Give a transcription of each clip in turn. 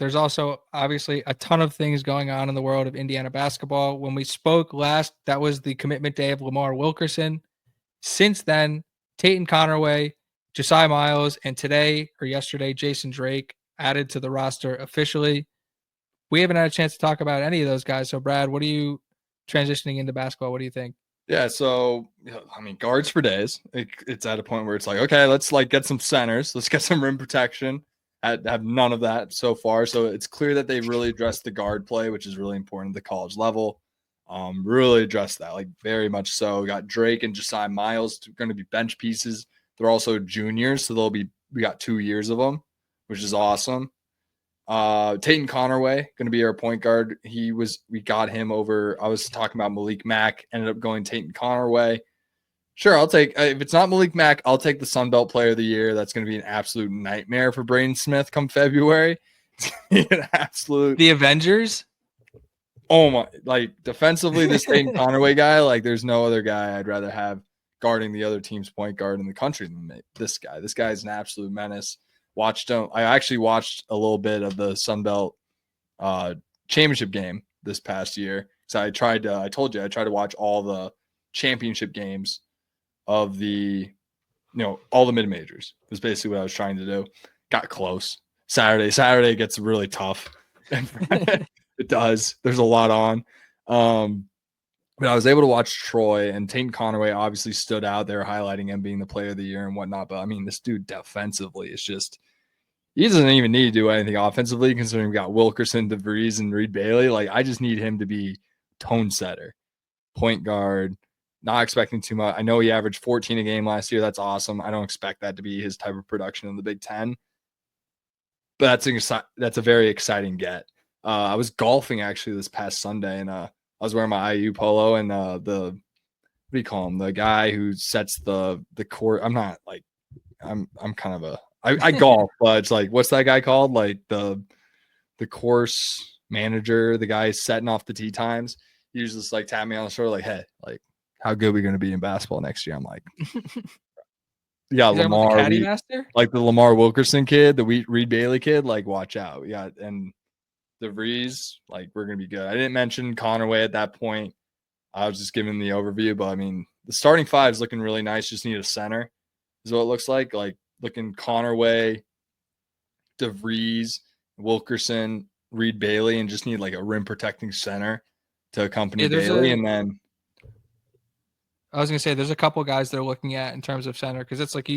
there's also obviously a ton of things going on in the world of Indiana basketball. When we spoke last, that was the commitment day of Lamar Wilkerson. Since then, Tate Connerway, Josiah Miles, and today or yesterday, Jason Drake added to the roster officially. We haven't had a chance to talk about any of those guys. So, Brad, what are you transitioning into basketball? What do you think? Yeah, so I mean, guards for days. It's at a point where it's like, okay, let's like get some centers, let's get some rim protection. I have none of that so far, so it's clear that they really addressed the guard play, which is really important at the college level. Really addressed that, like very much so. We got Drake and Josiah Miles going to be bench pieces. They're also juniors, so we got 2 years of them, which is awesome. Tate Connerway going to be our point guard. We got him over. I was talking about Malik Mack, ended up going Tate Connerway. Sure, I'll take, if it's not Malik Mack, I'll take the Sun Belt Player of the Year. That's going to be an absolute nightmare for Braden Smith come February. An absolute. The Avengers? Oh my, like defensively, this Tate Connerway guy, like there's no other guy I'd rather have guarding the other team's point guard in the country than this guy. This guy is an absolute menace. Watched him. I actually watched a little bit of the Sun Belt championship game this past year. So I tried to watch all the championship games of the, all the mid majors. Was basically what I was trying to do. Got close. Saturday gets really tough. It does. There's a lot on. But I was able to watch Troy, and Tate Connerway obviously stood out there, highlighting him being the player of the year and whatnot. But I mean, this dude defensively is just, he doesn't even need to do anything offensively, considering we got Wilkerson, DeVries, and Reed Bailey. Like, I just need him to be tone setter, point guard, not expecting too much. I know he averaged 14 a game last year. That's awesome. I don't expect that to be his type of production in the Big Ten. But that's a very exciting get. I was golfing actually this past Sunday, and I was wearing my IU polo, and what do you call him? The guy who sets the court. I'm not like, I'm kind of I golf, but it's like, what's that guy called? Like the course manager, the guy setting off the tee times. He was just like tap me on the shoulder, like, hey, like, how good are we going to be in basketball next year? I'm like, yeah, Lamar, like the Lamar Wilkerson kid, the Reed Bailey kid, like, watch out. Yeah, and DeVries, like, we're going to be good. I didn't mention Connerway at that point. I was just giving the overview, but I mean, the starting five is looking really nice. Just need a center, is what it looks like. Like, looking Connerway, DeVries, Wilkerson, Reed Bailey, and just need like a rim protecting center to accompany Bailey. And then I was going to say, there's a couple guys they're looking at in terms of center, because it's like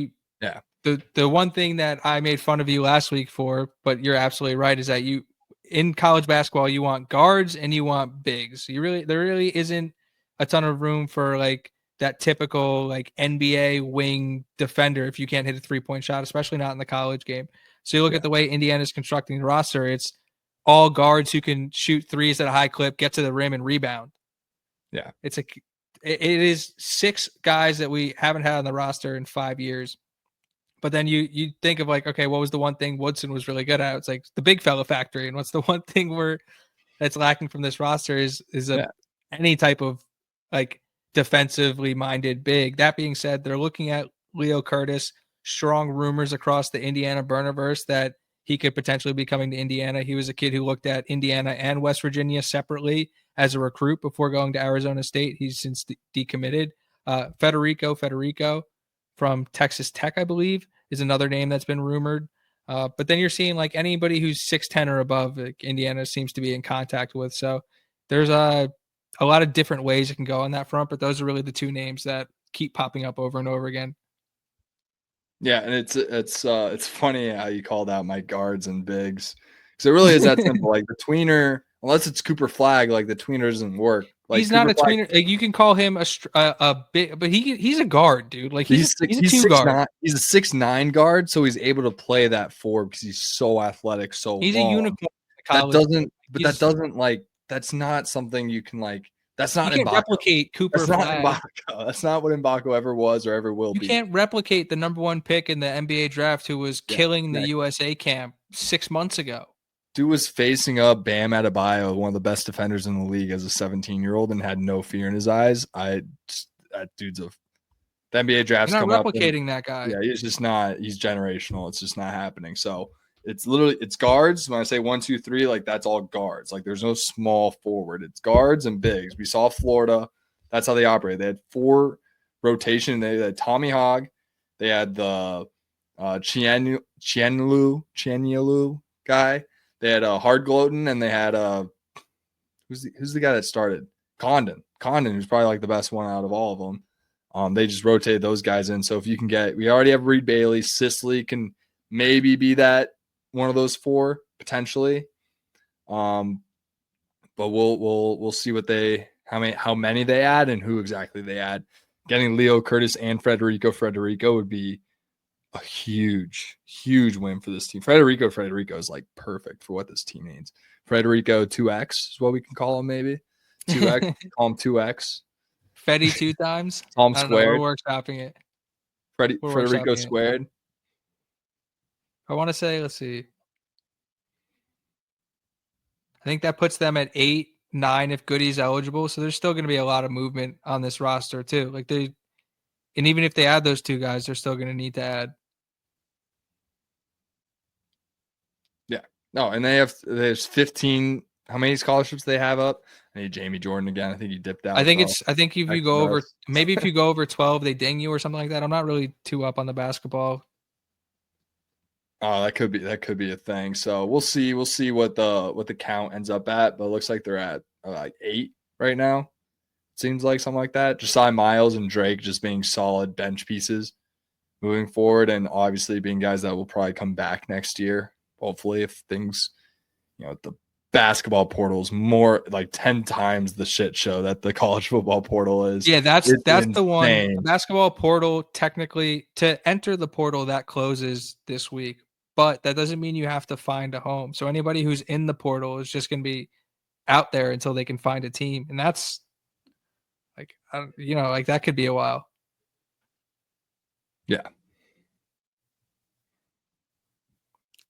the one thing that I made fun of you last week for, but you're absolutely right, is that you, in college basketball, you want guards and you want bigs. There really isn't a ton of room for like that typical like NBA wing defender if you can't hit a 3-point shot, especially not in the college game. So you look at the way Indiana's constructing the roster, it's all guards who can shoot threes at a high clip, get to the rim, and rebound. Yeah. It is 6 guys that we haven't had on the roster in 5 years. But then you think of like, okay, what was the one thing Woodson was really good at? It's like the big fella factory. And what's the one thing that's lacking from this roster is any type of like defensively minded big. That being said, they're looking at Leo Curtis. Strong rumors across the Indiana Burniverse that he could potentially be coming to Indiana. He was a kid who looked at Indiana and West Virginia separately as a recruit before going to Arizona State. He's since decommitted. Federico from Texas Tech, I believe, is another name that's been rumored. But then you're seeing like anybody who's 6'10" or above, like Indiana seems to be in contact with. So there's a lot of different ways it can go on that front, but those are really the 2 names that keep popping up over and over again. Yeah, and it's funny how you called out my guards and bigs, because it really is that simple. Like the tweener, unless it's Cooper Flagg, like the tweener doesn't work. Like, he's not a tweener. Like, you can call him a big, but he's a guard, dude. Like he's a 2 guard. He's a 6'9" guard, so he's able to play that 4 because he's so athletic, so he's long. A unicorn. That's not something you can like. That's not. You can't replicate Cooper Flagg. That's not what Mbako ever was or ever will be. You can't replicate the number 1 pick in the NBA draft who was killing the USA camp 6 months ago. Dude was facing up Bam Adebayo, one of the best defenders in the league, as a 17-year-old, and had no fear in his eyes. The NBA draft's not replicating that guy. Yeah, he's just not. He's generational. It's just not happening. So It's literally it's guards. When I say 1, 2, 3, like that's all guards. Like there's no small forward. It's guards and bigs. We saw Florida. That's how they operate. They had 4 rotation. They had Tommy Hogg. They had the Chianlu guy. They had Hardgloten, and they had who's the guy that started? Condon, who's probably like the best one out of all of them. They just rotated those guys in. So if you can we already have Reed Bailey. Sicily can maybe be that one of those 4 potentially. But we'll see how many they add and who exactly they add. Getting Leo Curtis and Federico would be a huge win for this team. Federico is like perfect for what this team needs. Federico 2X is what we can call him, maybe 2X. Call him 2X. Fetty 2 times. Call him I don't squared. know. We're workshopping it. Federico squared. I want to say, let's see. I think that puts them at 8, 9 if Goody's eligible. So there's still going to be a lot of movement on this roster too. Like and even if they add those 2 guys, they're still going to need to add. Yeah. No, and there's 15. How many scholarships they have up? I need Jamie Jordan again. I think he dipped out. I think if you go over, maybe if you go over 12, they ding you or something like that. I'm not really too up on the basketball. Oh, that could be a thing. So we'll see what the count ends up at, but it looks like they're at like 8 right now. Seems like something like that. Josiah Miles and Drake just being solid bench pieces moving forward, and obviously being guys that will probably come back next year. Hopefully, if things, the basketball portal is more like 10 times the shit show that the college football portal is. Yeah, that's insane. the one. The basketball portal, technically, to enter the portal, that closes this week, but that doesn't mean you have to find a home. So anybody who's in the portal is just going to be out there until they can find a team, and that's like, like that could be a while. Yeah.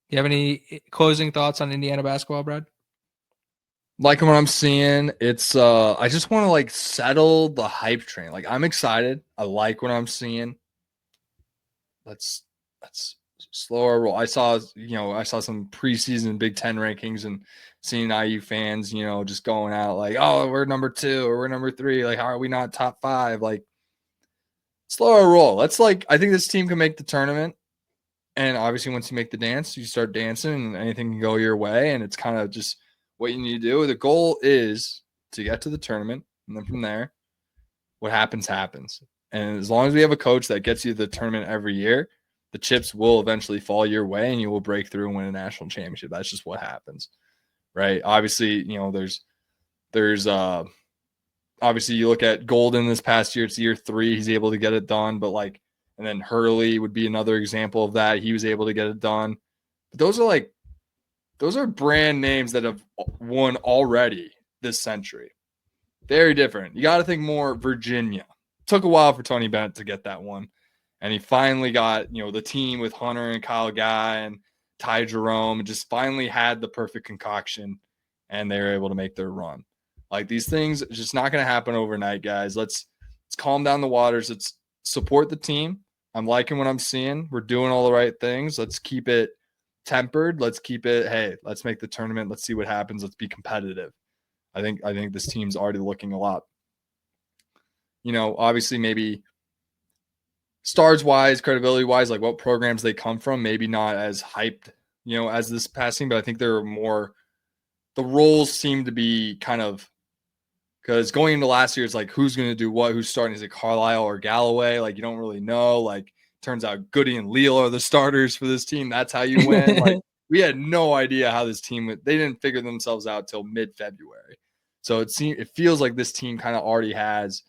You have any closing thoughts on Indiana basketball, Brad? Liking what I'm seeing. It's I just want to like settle the hype train. Like I'm excited. I like what I'm seeing. Let's slow our roll. I saw some preseason Big Ten rankings and seeing IU fans, just going out like, oh, we're number 2 or we're number 3. Like, how are we not top 5? Like, slow our roll. I think this team can make the tournament. And obviously, once you make the dance, you start dancing and anything can go your way. And it's kind of just what you need to do. The goal is to get to the tournament. And then from there, what happens, happens. And as long as we have a coach that gets you to the tournament every year, the chips will eventually fall your way and you will break through and win a national championship. That's just what happens, right? Obviously, there's obviously you look at Golden this past year, it's year 3. He's able to get it done, but and then Hurley would be another example of that. He was able to get it done. But those are brand names that have won already this century. Very different. You got to think more Virginia. Took a while for Tony Bennett to get that one. And he finally got, the team with Hunter and Kyle Guy and Ty Jerome, and just finally had the perfect concoction, and they were able to make their run. Like, these things are just not going to happen overnight, guys. Let's calm down the waters. Let's support the team. I'm liking what I'm seeing. We're doing all the right things. Let's keep it tempered. Let's keep it, hey, let's make the tournament. Let's see what happens. Let's be competitive. I think this team's already looking a lot, obviously maybe stars wise, credibility wise, like what programs they come from, maybe not as hyped, as this passing, but I think there are more, the roles seem to be kind of, because going into last year, it's like, who's going to do what, who's starting? Is it Carlisle or Galloway? Like, you don't really know. Like, turns out Goody and Leal are the starters for this team. That's how you win. Like, we had no idea how this team they didn't figure themselves out till mid-February. So it feels like this team kind of already has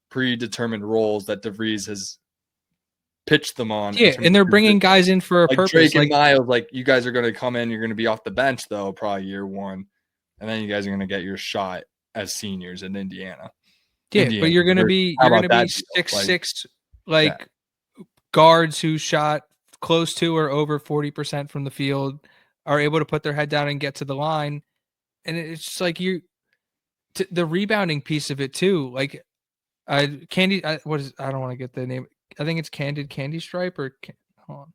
predetermined roles that DeVries has pitched them on. Yeah, and they're bringing guys in for a purpose. Drake and Miles, like, you guys are going to come in, you're going to be off the bench though, probably year 1, and then you guys are going to get your shot as seniors in Indiana. Yeah, but you're going to be 6'6", guards who shot close to or over 40% from the field, are able to put their head down and get to the line, and it's just like the rebounding piece of it too. Like, Candy, I don't want to get the name. I think it's Candy Stripe or hold on.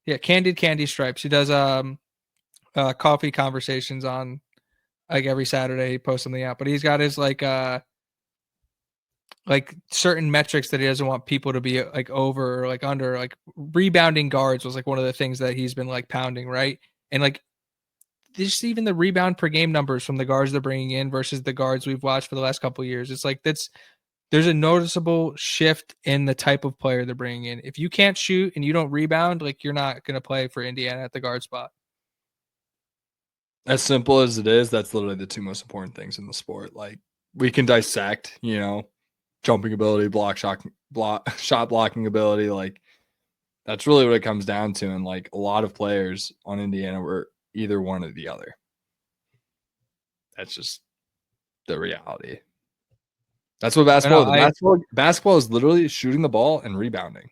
Yeah, Candid Candy Stripes. He does coffee conversations on like every Saturday. He posts on the app, but he's got his like certain metrics that he doesn't want people to be like over or like under. Like rebounding guards was like one of the things that he's been like pounding, right? And like just even the rebound per game numbers from the guards they're bringing in versus the guards we've watched for the last couple of years. It's like there's a noticeable shift in the type of player they're bringing in. If you can't shoot and you don't rebound, like you're not going to play for Indiana at the guard spot. As simple as it is, that's literally the two most important things in the sport. Like we can dissect, jumping ability, shot blocking ability. Like that's really what it comes down to. And like a lot of players on Indiana were either one or the other. That's just the reality. That's what basketball is. Basketball is literally shooting the ball and rebounding.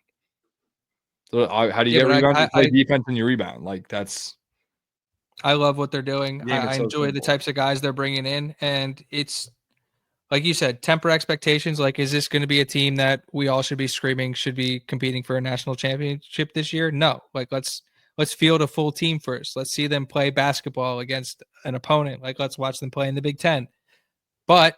So how do you get rebound? You play defense and you rebound. Like that's. I love what they're doing. I enjoy the types of guys they're bringing in, and it's like you said, temper expectations. Like, is this going to be a team that we all should be screaming should be competing for a national championship this year? No. Like, let's field a full team first. Let's see them play basketball against an opponent. Like, let's watch them play in the Big Ten. But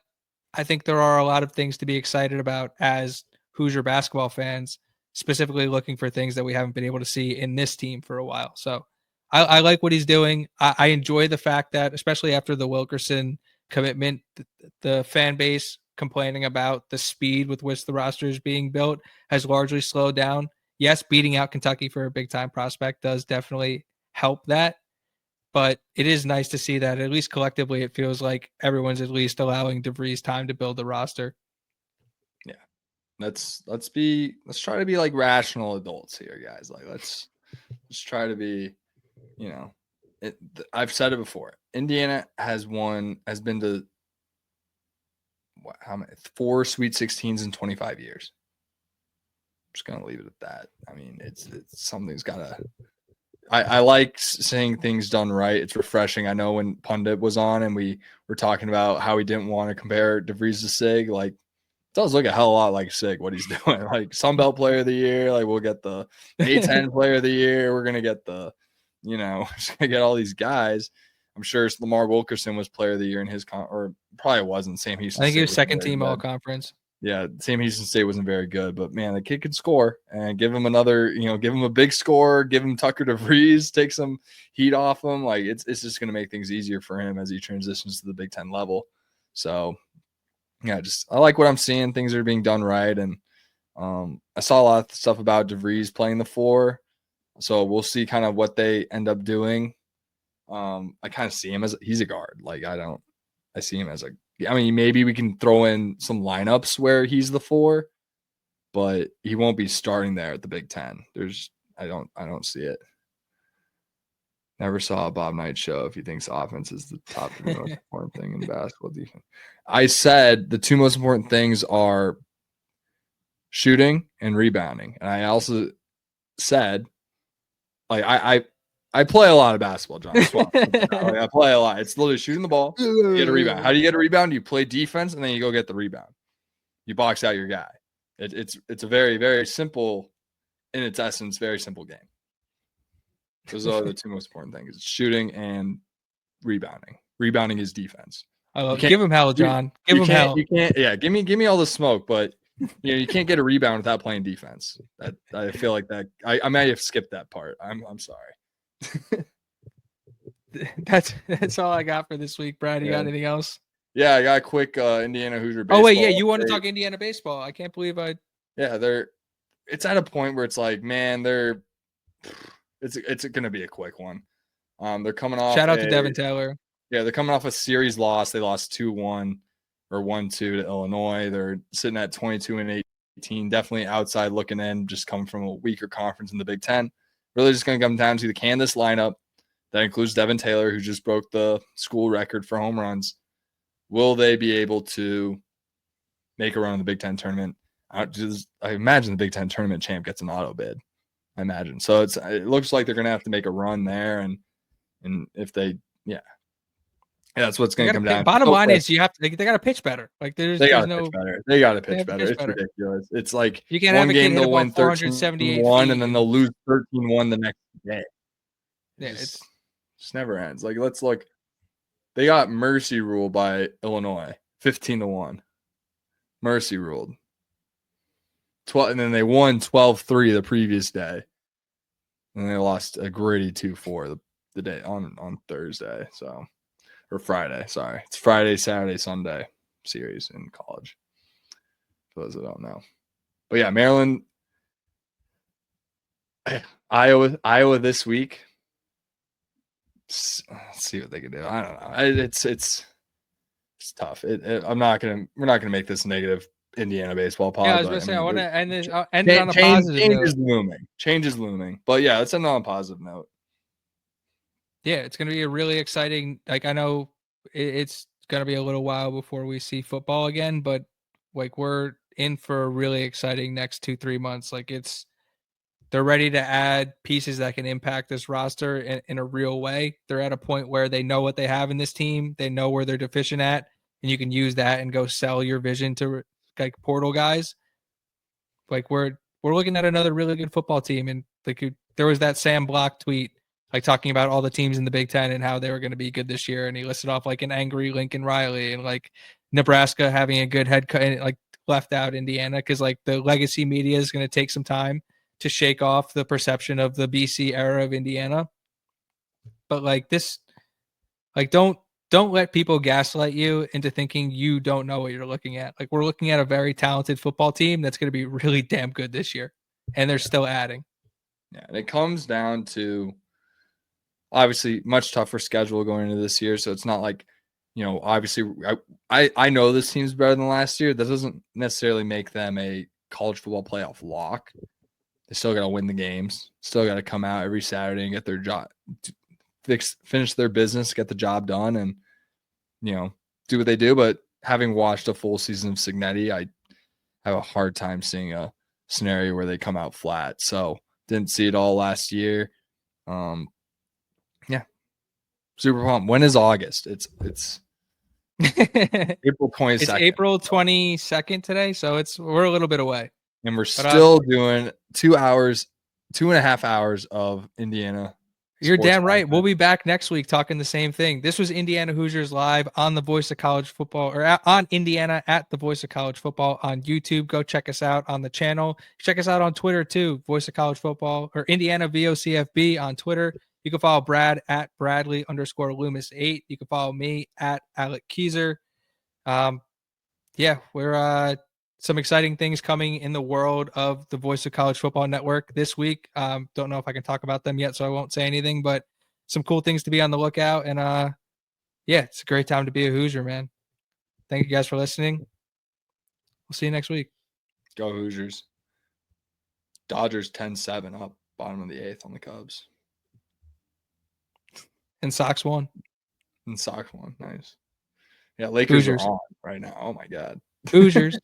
I think there are a lot of things to be excited about as Hoosier basketball fans, specifically looking for things that we haven't been able to see in this team for a while. So I like what he's doing. I enjoy the fact that, especially after the Wilkerson commitment, the fan base complaining about the speed with which the roster is being built has largely slowed down. Yes, beating out Kentucky for a big time prospect does definitely help that. But it is nice to see that at least collectively, it feels like everyone's at least allowing DeVries time to build the roster. Yeah. Let's try to be like rational adults here, guys. Like let's try to be, I've said it before. Indiana has been to how many 4 Sweet 16s in 25 years. I'm just gonna leave it at that. I mean, it's something's gotta. I like seeing things done right. It's refreshing. I know when Pundit was on and we were talking about how he didn't want to compare DeVries to Sig, like it does look a hell of a lot like Sig, what he's doing. Like Sunbelt Player of the Year, like we'll get the A10 Player of the Year. We're gonna get the, just gonna get all these guys. I'm sure Lamar Wilkerson was Player of the Year in his or probably wasn't. Sam Houston. I think he was second team all conference. Yeah, Sam Houston State wasn't very good, but man, the kid could score and give him another, give him a big score, give him Tucker DeVries, take some heat off him. Like it's just going to make things easier for him as he transitions to the Big Ten level. So yeah, I like what I'm seeing. Things are being done right. And I saw a lot of stuff about DeVries playing the 4. So we'll see kind of what they end up doing. I kind of see him as he's a guard. Like I see him as maybe we can throw in some lineups where he's the 4, but he won't be starting there at the Big Ten. I don't see it. Never saw a Bob Knight show if he thinks offense is the top and most important thing in basketball defense. I said the 2 most important things are shooting and rebounding. And I also said, like, I play a lot of basketball, John. I play a lot. It's literally shooting the ball, you get a rebound. How do you get a rebound? You play defense, and then you go get the rebound. You box out your guy. It's a very, very simple, in its essence, very simple game. Those are the 2 most important things: it's shooting and rebounding. Rebounding is defense. Give him hell, John. Give him hell. You can't. Yeah, give me all the smoke, but you can't get a rebound without playing defense. I feel like that. I might have skipped that part. I'm sorry. That's all I got for this week, Brad. You got anything else? Yeah, I got a quick Indiana Hoosier baseball. Oh wait, yeah, you want to talk Indiana baseball? I can't believe it's at a point where it's like, man, it's gonna be a quick one. They're coming off. Shout out to Devin Taylor. Yeah, they're coming off a series loss. They lost 2-1 or 1-2 to Illinois. They're sitting at 22-18. Definitely outside looking in, just coming from a weaker conference in the Big Ten. Really just going to come down to the Kansas lineup. That includes Devin Taylor, who just broke the school record for home runs. Will they be able to make a run in the Big Ten tournament? I imagine the Big Ten tournament champ gets an auto bid. I imagine. So it looks like they're going to have to make a run there. And if they, Yeah, that's what's going to come down. Bottom line is you have to. They got to pitch better. Like they there's got to no. pitch better. They got to pitch have to better. pitch It's better. ridiculous. It's like You can't one have a kid game hit a they'll ball win 478 13-1 feet. and then they'll lose 13-1 the next day. Yeah, It just never ends. Like, let's look. They got mercy ruled by Illinois, 15-1. Mercy ruled. 12, and then they won 12-3 the previous day. And they lost a gritty 2-4 the day on Thursday. So, or Friday, sorry. It's Friday, Saturday, Sunday series in college. For those that don't know. But yeah, Maryland, Iowa this week. Let's see what they can do. I don't know. It's tough. We're not gonna make this negative Indiana baseball pod. Yeah, I was gonna say I want to end it on a change positive note. is looming. Change is looming. But yeah, let's end on a positive note. Yeah, it's gonna be a really exciting. Like I know it's gonna be a little while before we see football again, but like we're in for a really exciting next 2-3 months. Like they're ready to add pieces that can impact this roster in a real way. They're at a point where they know what they have in this team. They know where they're deficient at, and you can use that and go sell your vision to like portal guys. Like we're looking at another really good football team, and like there was that Sam Block tweet like talking about all the teams in the Big Ten and how they were going to be good this year, and he listed off like an angry Lincoln Riley and like Nebraska having a good head coach, and like left out Indiana because like the legacy media is going to take some time to shake off the perception of the BC era of Indiana. But like this, like don't let people gaslight you into thinking you don't know what you're looking at. Like we're looking at a very talented football team that's going to be really damn good this year, and they're still adding. Yeah, and it comes down to obviously much tougher schedule going into this year, so it's not like, you know, obviously I know this team's better than last year. That doesn't necessarily make them a college football playoff lock. They still got to win the games. Still got to come out every Saturday and get their job, finish their business, get the job done, and, you know, do what they do. But having watched a full season of Signetti, I have a hard time seeing a scenario where they come out flat. So didn't see it all last year. Yeah, super pumped. When is August? It's April 22nd. It's April 22nd today, so we're a little bit away. And we're still doing 2.5 hours of Indiana. You're damn right. Content. We'll be back next week talking the same thing. This was Indiana Hoosiers Live on the Voice of College Football, or on Indiana at the Voice of College Football on YouTube. Go check us out on the channel. Check us out on Twitter too, Voice of College Football, or Indiana VOCFB on Twitter. You can follow Brad at Bradley_Loomis8. You can follow me at Alec Keyser. Yeah, we're some exciting things coming in the world of the Voice of College Football Network this week. Don't know if I can talk about them yet, so I won't say anything, but some cool things to be on the lookout. And yeah, it's a great time to be a Hoosier, man. Thank you guys for listening. We'll see you next week. Go Hoosiers. Dodgers 10-7 up, bottom of the 8th on the Cubs. And Sox won. Nice. Yeah, Lakers Hoosiers are on right now. Oh my God. Hoosiers.